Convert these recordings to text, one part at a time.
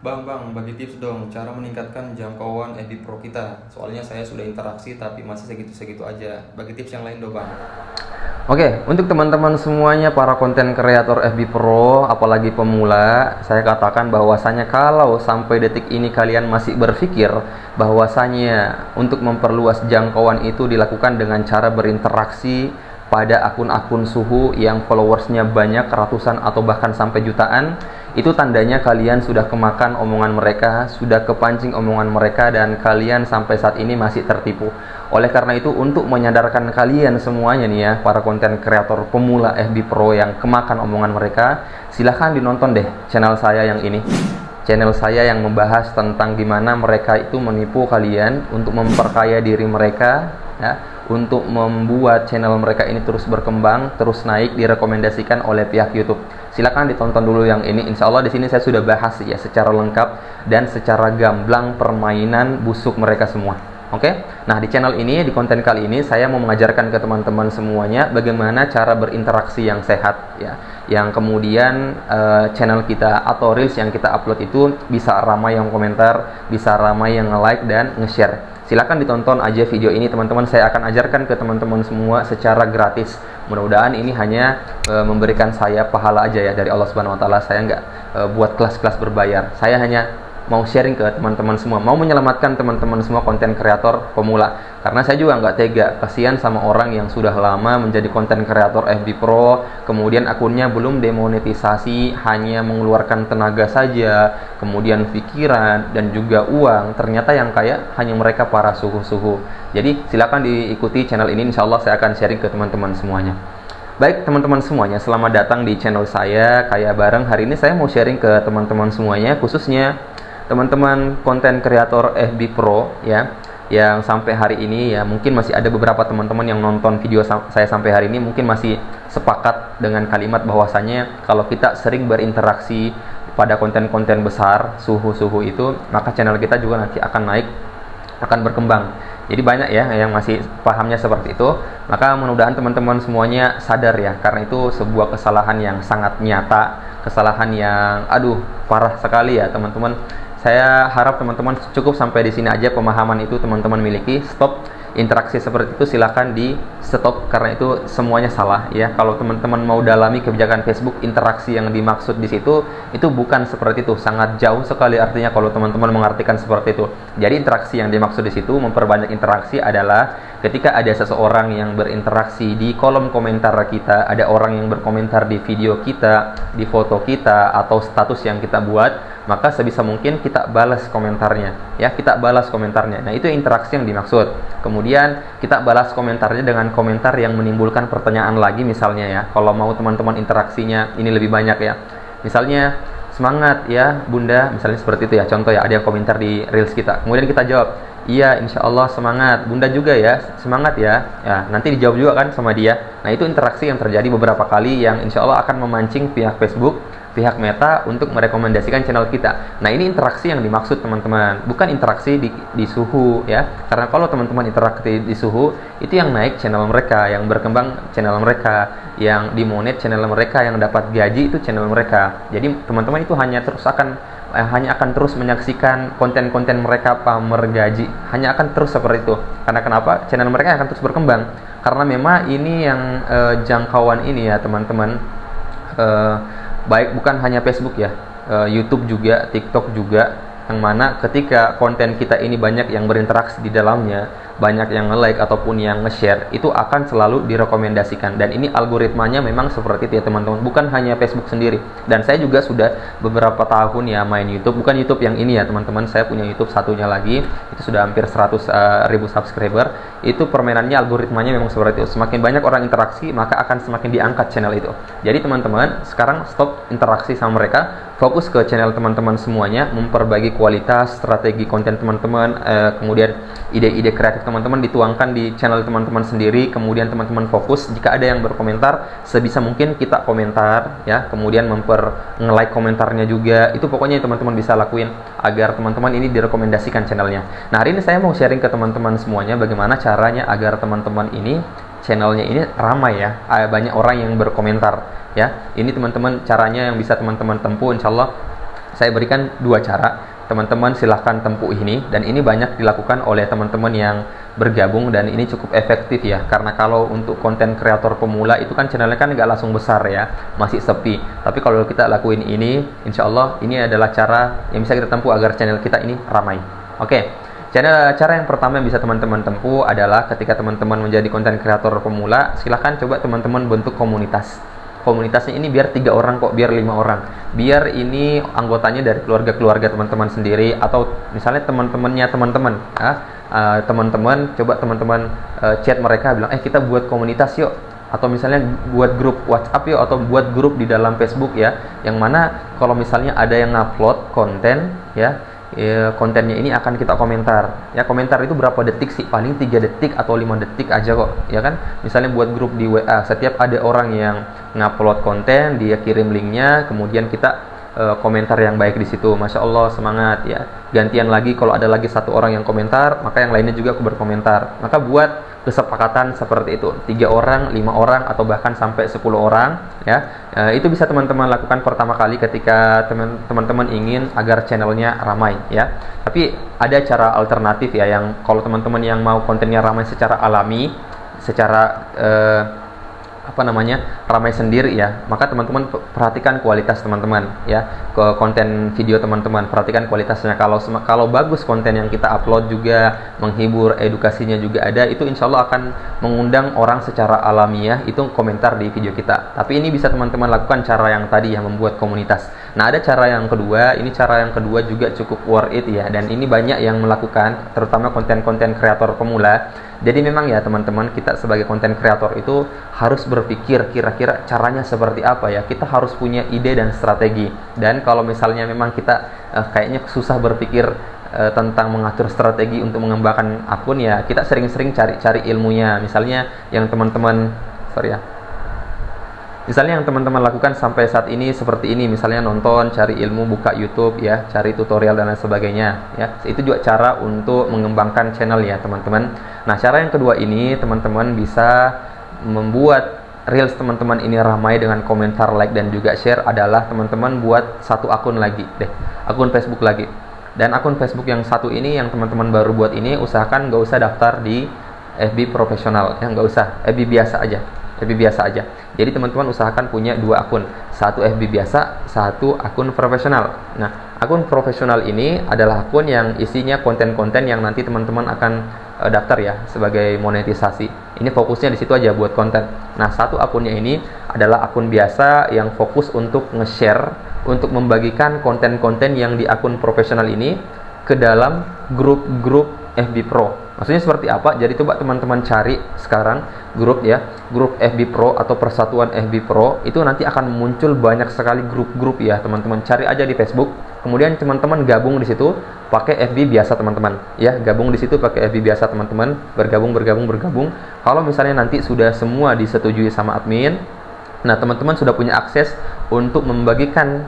Bang, bagi tips dong cara meningkatkan jangkauan FB Pro kita. Soalnya saya sudah interaksi tapi masih segitu-segitu aja. Bagi tips yang lain dong, Bang. Oke, untuk teman-teman semuanya para konten kreator FB Pro, apalagi pemula, saya katakan bahwasanya kalau sampai detik ini kalian masih berpikir bahwasanya untuk memperluas jangkauan itu dilakukan dengan cara berinteraksi pada akun-akun suhu yang followersnya banyak ratusan atau bahkan sampai jutaan, itu tandanya kalian sudah kemakan omongan mereka, sudah kepancing omongan mereka, dan kalian sampai saat ini masih tertipu. Oleh karena itu, untuk menyadarkan kalian semuanya nih ya, para konten kreator pemula FB Pro yang kemakan omongan mereka, silahkan dinonton deh channel saya yang ini. Channel saya yang membahas tentang gimana mereka itu menipu kalian untuk memperkaya diri mereka, ya, untuk membuat channel mereka ini terus berkembang, terus naik, direkomendasikan oleh pihak YouTube. Silakan ditonton dulu yang ini. Insya Allah di sini saya sudah bahas ya secara lengkap dan secara gamblang permainan busuk mereka semua. Oke, nah di channel ini, di konten kali ini saya mau mengajarkan ke teman-teman semuanya bagaimana cara berinteraksi yang sehat ya, yang kemudian channel kita atau reels yang kita upload itu bisa ramai yang komentar, bisa ramai yang nge-like dan nge-share. Silakan ditonton aja video ini teman-teman, saya akan ajarkan ke teman-teman semua secara gratis. Mudah-mudahan ini hanya memberikan saya pahala aja ya dari Allah Subhanahu wa taala. Saya nggak buat kelas-kelas berbayar. Saya hanya mau sharing ke teman-teman semua, mau menyelamatkan teman-teman semua konten kreator pemula. Karena saya juga nggak tega, kasihan sama orang yang sudah lama menjadi konten kreator FB Pro, kemudian akunnya belum demonetisasi, hanya mengeluarkan tenaga saja, kemudian pikiran dan juga uang. Ternyata yang kaya hanya mereka para suhu-suhu. Jadi silakan diikuti channel ini, insya Allah saya akan sharing ke teman-teman semuanya. Baik teman-teman semuanya, selamat datang di channel saya Kaya Bareng. Hari ini saya mau sharing ke teman-teman semuanya, khususnya teman-teman konten kreator FB Pro ya, yang sampai hari ini ya, mungkin masih ada beberapa teman-teman yang nonton video saya sampai hari ini mungkin masih sepakat dengan kalimat bahwasanya kalau kita sering berinteraksi pada konten-konten besar suhu-suhu itu, maka channel kita juga nanti akan naik, akan berkembang. Jadi banyak ya yang masih pahamnya seperti itu. Maka mudah-mudahan teman-teman semuanya sadar ya, karena itu sebuah kesalahan yang sangat nyata, kesalahan yang parah sekali ya teman-teman. Saya harap teman-teman cukup sampai di sini aja pemahaman itu teman-teman miliki. Stop interaksi seperti itu, silahkan di stop karena itu semuanya salah ya. Kalau teman-teman mau dalami kebijakan Facebook, interaksi yang dimaksud di situ itu bukan seperti itu, sangat jauh sekali artinya kalau teman-teman mengartikan seperti itu. Jadi interaksi yang dimaksud di situ, memperbanyak interaksi adalah ketika ada seseorang yang berinteraksi di kolom komentar kita, ada orang yang berkomentar di video kita, di foto kita atau status yang kita buat, maka sebisa mungkin kita balas komentarnya ya, kita balas komentarnya. Nah, itu interaksi yang dimaksud. Kemudian kita balas komentarnya dengan komentar yang menimbulkan pertanyaan lagi misalnya ya, kalau mau teman-teman interaksinya ini lebih banyak ya. Misalnya, semangat ya Bunda, misalnya seperti itu ya, contoh ya, ada yang komentar di reels kita, kemudian kita jawab, iya insya Allah semangat, Bunda juga ya semangat ya, ya nanti dijawab juga kan sama dia. Nah, itu interaksi yang terjadi beberapa kali yang insya Allah akan memancing pihak Facebook, pihak Meta untuk merekomendasikan channel kita. Nah, ini interaksi yang dimaksud teman-teman, bukan interaksi di suhu ya. Karena kalau teman-teman interaksi di suhu, itu yang naik channel mereka, yang berkembang channel mereka, yang dimonet channel mereka, yang dapat gaji itu channel mereka. Jadi teman-teman itu hanya akan terus menyaksikan konten-konten mereka pamer gaji, hanya akan terus seperti itu. Karena kenapa? Channel mereka akan terus berkembang. Karena memang ini yang jangkauan ini ya teman-teman, baik bukan hanya Facebook ya, YouTube juga, TikTok juga, yang mana ketika konten kita ini banyak yang berinteraksi di dalamnya, banyak yang nge-like ataupun yang nge-share, itu akan selalu direkomendasikan. Dan ini algoritmanya memang seperti itu ya teman-teman, bukan hanya Facebook sendiri. Dan saya juga sudah beberapa tahun ya main YouTube, bukan YouTube yang ini ya teman-teman, saya punya YouTube satunya lagi, itu sudah hampir 100.000 subscriber. Itu permainannya, algoritmanya memang seperti itu, semakin banyak orang interaksi maka akan semakin diangkat channel itu. Jadi teman-teman sekarang stop interaksi sama mereka, fokus ke channel teman-teman semuanya, memperbaiki kualitas, strategi konten teman-teman, kemudian ide-ide kreatif teman-teman dituangkan di channel teman-teman sendiri. Kemudian teman-teman fokus, jika ada yang berkomentar sebisa mungkin kita komentar ya, kemudian nge-like komentarnya juga. Itu pokoknya teman-teman bisa lakuin agar teman-teman ini direkomendasikan channelnya. Nah, hari ini saya mau sharing ke teman-teman semuanya bagaimana caranya agar teman-teman ini channelnya ini ramai ya, banyak orang yang berkomentar ya. Ini teman-teman caranya yang bisa teman-teman tempuh, insya Allah saya berikan dua cara. Teman-teman silahkan tempuh ini, dan ini banyak dilakukan oleh teman-teman yang bergabung, dan ini cukup efektif ya, karena kalau untuk konten kreator pemula itu kan channelnya kan nggak langsung besar ya, masih sepi. Tapi kalau kita lakuin ini, insya Allah ini adalah cara yang bisa kita tempuh agar channel kita ini ramai. Oke, cara yang pertama yang bisa teman-teman tempuh adalah ketika teman-teman menjadi konten kreator pemula, silahkan coba teman-teman bentuk komunitas. Komunitasnya ini biar 3 orang kok, biar 5 orang, biar ini anggotanya dari keluarga teman-teman sendiri, atau misalnya teman-temannya teman-teman ya. Teman-teman coba teman-teman chat mereka, bilang kita buat komunitas yuk, atau misalnya buat grup WhatsApp yuk, atau buat grup di dalam Facebook ya, yang mana kalau misalnya ada yang ngupload konten ya, kontennya ini akan kita komentar ya. Komentar itu berapa detik sih? Paling 3 detik atau 5 detik aja kok ya kan. Misalnya buat grup di WA, setiap ada orang yang ngupload konten, dia kirim linknya, kemudian kita komentar yang baik di situ. Masya Allah, semangat ya. Gantian lagi kalau ada lagi 1 orang yang komentar, maka yang lainnya juga aku berkomentar. Maka buat kesepakatan seperti itu, 3 orang, 5 orang, atau bahkan sampai 10 orang ya. Itu bisa teman-teman lakukan pertama kali ketika teman-teman ingin agar channelnya ramai ya. Tapi ada cara alternatif ya, yang kalau teman-teman yang mau kontennya ramai secara alami, secara ramai sendiri ya, maka teman-teman perhatikan kualitas teman-teman ya, ke konten video teman-teman, perhatikan kualitasnya. Kalau bagus konten yang kita upload, juga menghibur, edukasinya juga ada, itu insya Allah akan mengundang orang secara alamiah itu komentar di video kita. Tapi ini bisa teman-teman lakukan cara yang tadi yang membuat komunitas. Nah, ada cara yang kedua, ini cara yang kedua juga cukup worth it ya, dan ini banyak yang melakukan, terutama konten-konten kreator pemula. Jadi memang ya teman-teman, kita sebagai konten kreator itu harus berpikir kira-kira caranya seperti apa ya. Kita harus punya ide dan strategi. Dan kalau misalnya memang kita kayaknya susah berpikir tentang mengatur strategi untuk mengembangkan akun ya, kita sering-sering cari ilmunya. Misalnya yang teman-teman lakukan sampai saat ini seperti ini, misalnya nonton, cari ilmu, buka YouTube ya, cari tutorial dan lain sebagainya ya. Itu juga cara untuk mengembangkan channel ya teman-teman. Nah, cara yang kedua ini teman-teman bisa membuat reels teman-teman ini ramai dengan komentar, like, dan juga share, adalah teman-teman buat 1 akun lagi deh, akun Facebook lagi. Dan akun Facebook yang satu ini yang teman-teman baru buat ini, usahakan nggak usah daftar di FB profesional ya, nggak usah, FB biasa aja. Jadi teman-teman usahakan punya 2 akun, 1 FB biasa, 1 akun profesional. Nah, akun profesional ini adalah akun yang isinya konten-konten yang nanti teman-teman akan daftar ya sebagai monetisasi. Ini fokusnya di situ aja buat konten. Nah, 1 akunnya ini adalah akun biasa yang fokus untuk nge-share, untuk membagikan konten-konten yang di akun profesional ini ke dalam grup-grup FB Pro. Maksudnya seperti apa? Jadi coba teman-teman cari sekarang grup ya, grup FB Pro atau Persatuan FB Pro, itu nanti akan muncul banyak sekali grup-grup ya teman-teman. Cari aja di Facebook, kemudian teman-teman gabung di situ pakai FB biasa teman-teman ya, gabung di situ pakai FB biasa teman-teman, bergabung. Kalau misalnya nanti sudah semua disetujui sama admin, nah teman-teman sudah punya akses untuk membagikan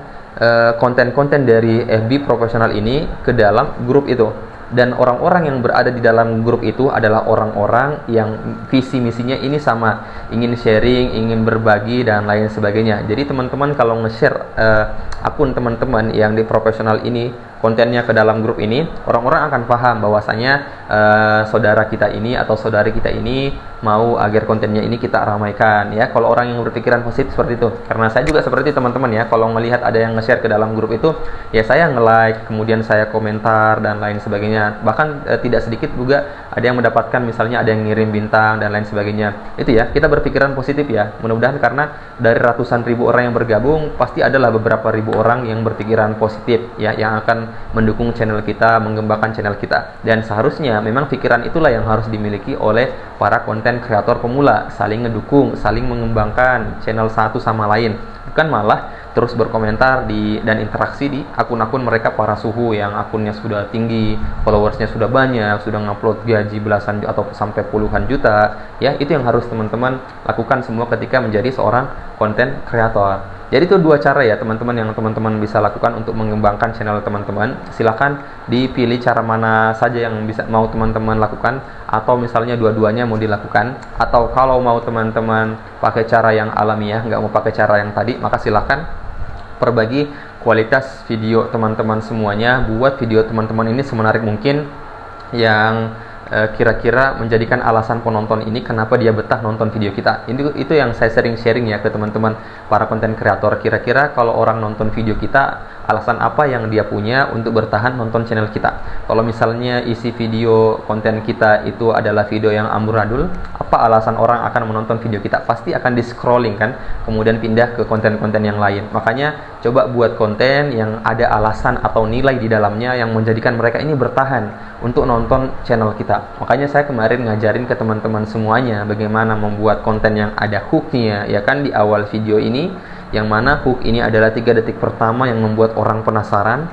konten-konten dari FB profesional ini ke dalam grup itu. Dan orang-orang yang berada di dalam grup itu adalah orang-orang yang visi misinya ini sama, ingin sharing, ingin berbagi, dan lain sebagainya. Jadi teman-teman kalau nge-share akun teman-teman yang di profesional ini, kontennya ke dalam grup ini, orang-orang akan paham bahwasanya saudara kita ini atau saudari kita ini mau agar kontennya ini kita ramaikan ya. Kalau orang yang berpikiran positif seperti itu, karena saya juga seperti teman-teman ya, kalau melihat ada yang nge-share ke dalam grup itu, ya saya nge-like, kemudian saya komentar dan lain sebagainya. Bahkan tidak sedikit juga ada yang mendapatkan, misalnya ada yang ngirim bintang dan lain sebagainya. Itu ya, kita berpikiran positif ya. Mudah-mudahan karena dari ratusan ribu orang yang bergabung, pasti adalah beberapa ribu orang yang berpikiran positif ya, yang akan mendukung channel kita, mengembangkan channel kita. Dan seharusnya memang pikiran itulah yang harus dimiliki oleh para konten kreator pemula, saling ngedukung, saling mengembangkan channel satu sama lain, bukan malah terus berkomentar dan interaksi di akun-akun mereka para suhu yang akunnya sudah tinggi, followersnya sudah banyak, sudah ngupload gaji belasan atau sampai puluhan juta ya. Itu yang harus teman-teman lakukan semua ketika menjadi seorang konten kreator. Jadi itu 2 cara ya teman-teman yang teman-teman bisa lakukan untuk mengembangkan channel teman-teman. Silahkan dipilih cara mana saja yang bisa mau teman-teman lakukan, atau misalnya dua-duanya mau dilakukan, atau kalau mau teman-teman pakai cara yang alamiah, nggak mau pakai cara yang tadi, maka silahkan perbagi kualitas video teman-teman semuanya, buat video teman-teman ini semenarik mungkin, yang kira-kira menjadikan alasan penonton ini kenapa dia betah nonton video kita. Itu yang saya sering sharing ya ke teman-teman para konten kreator. Kira-kira kalau orang nonton video kita, alasan apa yang dia punya untuk bertahan nonton channel kita. Kalau misalnya isi video konten kita itu adalah video yang amburadul, apa alasan orang akan menonton video kita? Pasti akan di scrolling kan, kemudian pindah ke konten-konten yang lain. Makanya coba buat konten yang ada alasan atau nilai di dalamnya yang menjadikan mereka ini bertahan untuk nonton channel kita. Makanya saya kemarin ngajarin ke teman-teman semuanya bagaimana membuat konten yang ada hooknya, ya kan, di awal video ini, yang mana hook ini adalah 3 detik pertama yang membuat orang penasaran.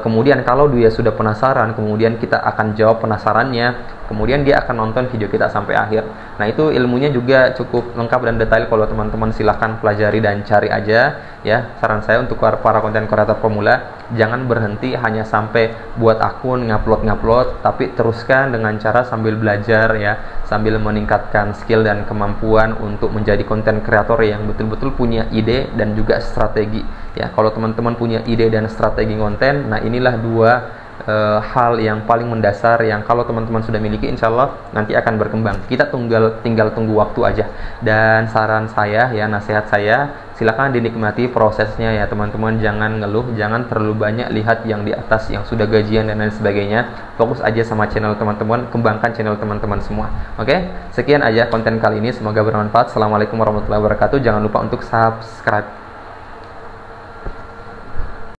Kemudian kalau dia sudah penasaran, kemudian kita akan jawab penasarannya, kemudian dia akan nonton video kita sampai akhir. Nah, itu ilmunya juga cukup lengkap dan detail. Kalau teman-teman silahkan pelajari dan cari aja ya. Saran saya untuk para konten kreator pemula, jangan berhenti hanya sampai buat akun ngupload, tapi teruskan dengan cara sambil belajar ya, sambil meningkatkan skill dan kemampuan untuk menjadi konten kreator yang betul-betul punya ide dan juga strategi ya. Kalau teman-teman punya ide dan strategi konten, nah inilah 2 hal yang paling mendasar yang kalau teman-teman sudah miliki, insya Allah nanti akan berkembang. Kita tinggal tunggu waktu aja. Dan saran saya ya, nasihat saya, silakan dinikmati prosesnya ya teman-teman. Jangan ngeluh, jangan terlalu banyak lihat yang di atas yang sudah gajian dan lain sebagainya. Fokus aja sama channel teman-teman, kembangkan channel teman-teman semua. Oke, sekian aja konten kali ini, semoga bermanfaat. Assalamualaikum warahmatullahi wabarakatuh. Jangan lupa untuk subscribe.